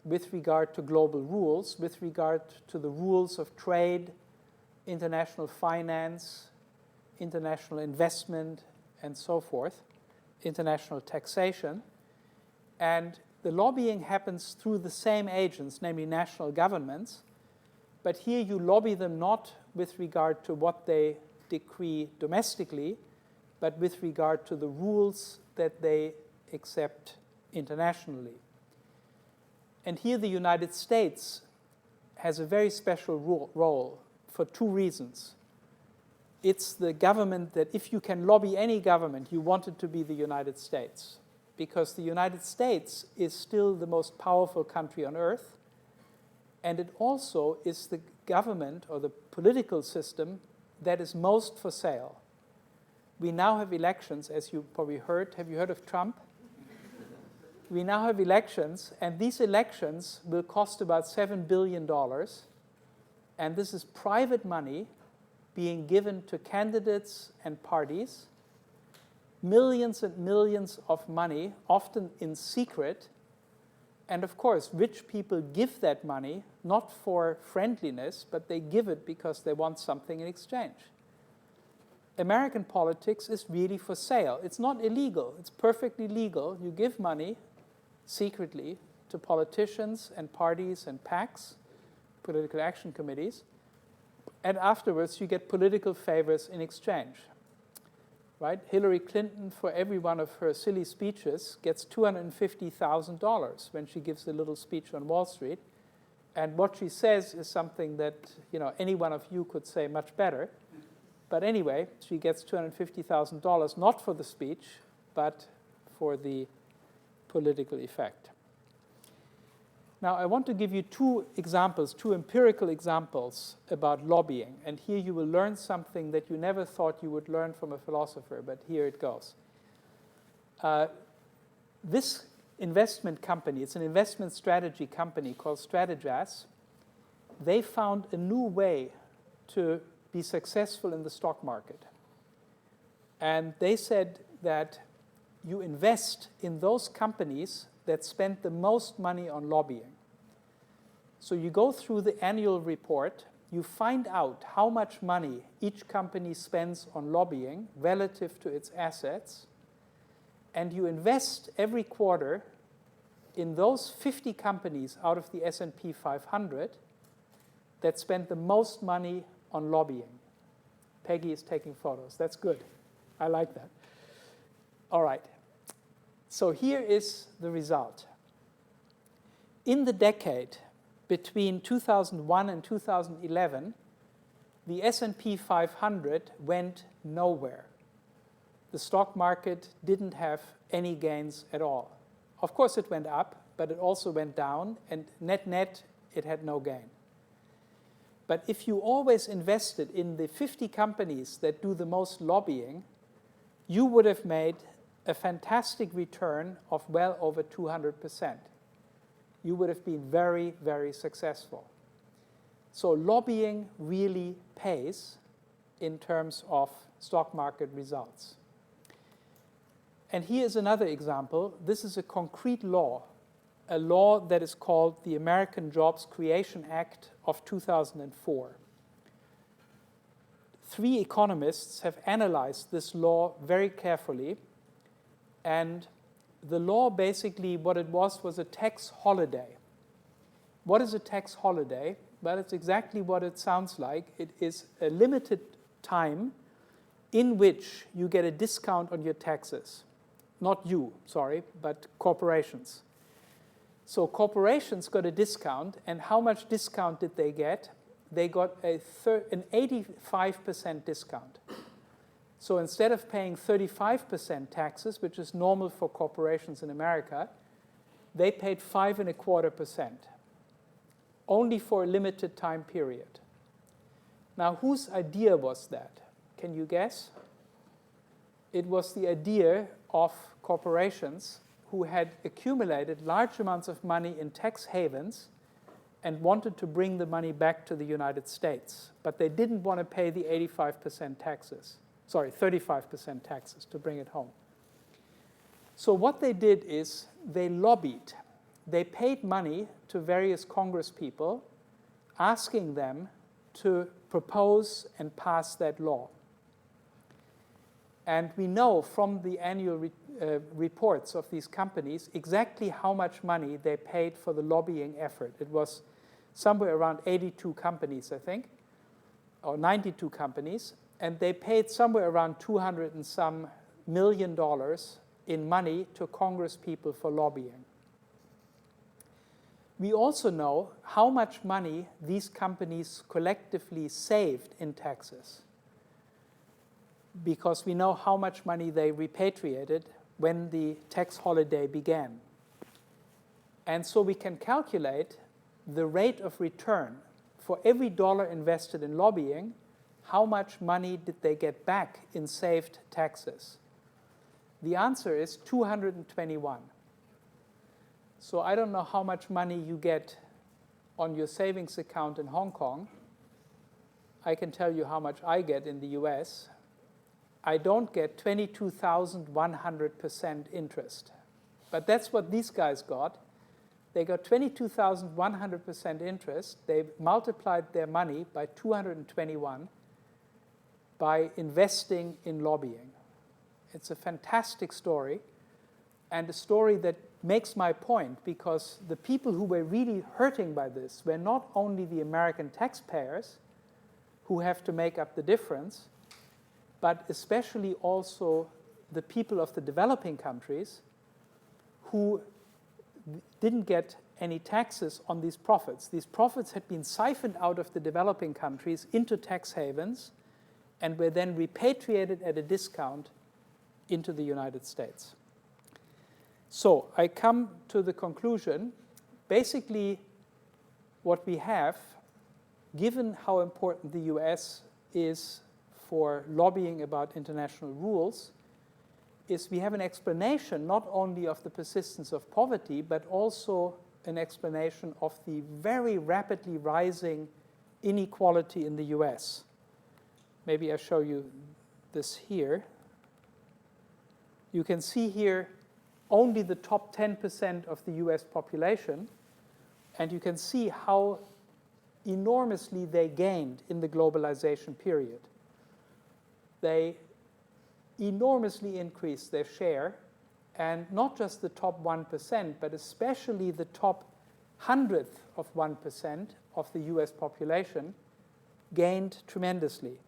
with regard to global rules, with regard to the rules of trade, international finance, international investment, and so forth, international taxation. And the lobbying happens through the same agents, namely national governments, but here you lobby them not with regard to what they decree domestically, but with regard to the rules that they accept internationally. And here the United States has a very special role for 2 reasons. It's the government that if you can lobby any government, you want it to be the United States, because the United States is still the most powerful country on earth, and it also is the government or the political system that is most for sale. We now have elections, as you probably heard. Have you heard of Trump? We now have elections, and these elections will cost about $7 billion. And this is private money being given to candidates and parties, millions and millions of money, often in secret. And of course, rich people give that money not for friendliness, but they give it because they want something in exchange. American politics is really for sale. It's not illegal. It's perfectly legal. You give money secretly to politicians and parties and PACs, political action committees, and afterwards you get political favors in exchange. Right? Hillary Clinton, for every one of her silly speeches, gets $250,000 when she gives a little speech on Wall Street. And what she says is something that any one of you could say much better. But anyway, she gets $250,000, not for the speech, but for the political effect. Now, I want to give you 2 examples, 2 empirical examples about lobbying. And here you will learn something that you never thought you would learn from a philosopher, but here it goes. This investment company, it's an investment strategy company called Strategas. They found a new way to be successful in the stock market. And they said that you invest in those companies that spent the most money on lobbying. So you go through the annual report, you find out how much money each company spends on lobbying relative to its assets, and you invest every quarter in those 50 companies out of the S&P 500 that spend the most money on lobbying. Peggy is taking photos. That's good. I like that. All right. So here is the result. In the decade between 2001 and 2011, the S&P 500 went nowhere. The stock market didn't have any gains at all. Of course, it went up, but it also went down, and net, it had no gain. But if you always invested in the 50 companies that do the most lobbying, you would have made a fantastic return of well over 200%. You would have been very, very successful. So lobbying really pays in terms of stock market results. And here is another example. This is a concrete law, a law that is called the American Jobs Creation Act of 2004. 3 economists have analyzed this law very carefully, and the law basically, what it was a tax holiday. What is a tax holiday? Well, it's exactly what it sounds like. It is a limited time in which you get a discount on your taxes. Not you, sorry, but corporations. So corporations got a discount, and how much discount did they get? They got an 85% discount. So instead of paying 35% taxes, which is normal for corporations in America, they paid 5.25%, only for a limited time period. Now, whose idea was that? Can you guess? It was the idea of corporations who had accumulated large amounts of money in tax havens and wanted to bring the money back to the United States. But they didn't want to pay the 35% taxes to bring it home. So what they did is they lobbied. They paid money to various Congress people, asking them to propose and pass that law. And we know from the annual reports of these companies exactly how much money they paid for the lobbying effort. It was somewhere around 82 companies, I think, or 92 companies. And they paid somewhere around $200 and some million in money to Congress people for lobbying. We also know how much money these companies collectively saved in taxes, because we know how much money they repatriated when the tax holiday began. And so we can calculate the rate of return for every dollar invested in lobbying. How much money did they get back in saved taxes? The answer is 221. So I don't know how much money you get on your savings account in Hong Kong. I can tell you how much I get in the US. I don't get 22,100% interest. But that's what these guys got. They got 22,100% interest. They multiplied their money by 221 by investing in lobbying. It's a fantastic story, and a story that makes my point, because the people who were really hurting by this were not only the American taxpayers, who have to make up the difference, but especially also the people of the developing countries who didn't get any taxes on these profits. These profits had been siphoned out of the developing countries into tax havens and were then repatriated at a discount into the United States. So I come to the conclusion, basically what we have, given how important the US is for lobbying about international rules, is we have an explanation not only of the persistence of poverty, but also an explanation of the very rapidly rising inequality in the US. Maybe I'll show you this here. You can see here only the top 10% of the US population, and you can see how enormously they gained in the globalization period. They enormously increased their share, and not just the top 1%, but especially the top 100th of 1% of the US population gained tremendously.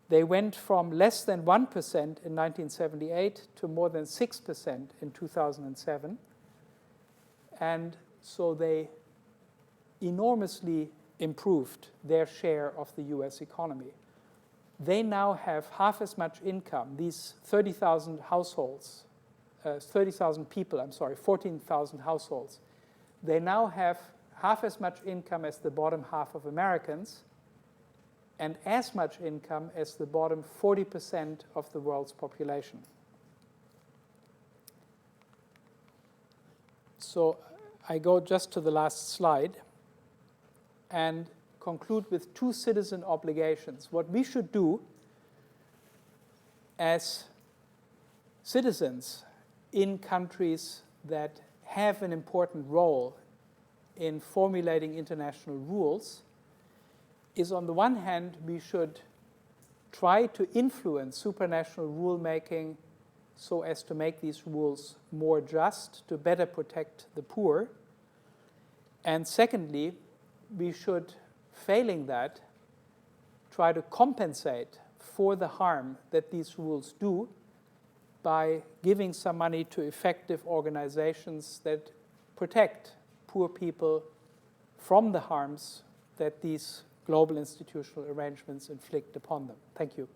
They went from less than 1% in 1978 to more than 6% in 2007. And so they enormously improved their share of the US economy. They now have half as much income, these 30,000 households, 30,000 people, 14,000 households. They now have half as much income as the bottom half of Americans, and as much income as the bottom 40% of the world's population. So I go just to the last slide and conclude with 2 citizen obligations. What we should do as citizens in countries that have an important role in formulating international rules is, on the one hand, we should try to influence supranational rulemaking so as to make these rules more just, to better protect the poor. And secondly, we should, failing that, try to compensate for the harm that these rules do by giving some money to effective organizations that protect poor people from the harms that these global institutional arrangements inflict upon them. Thank you.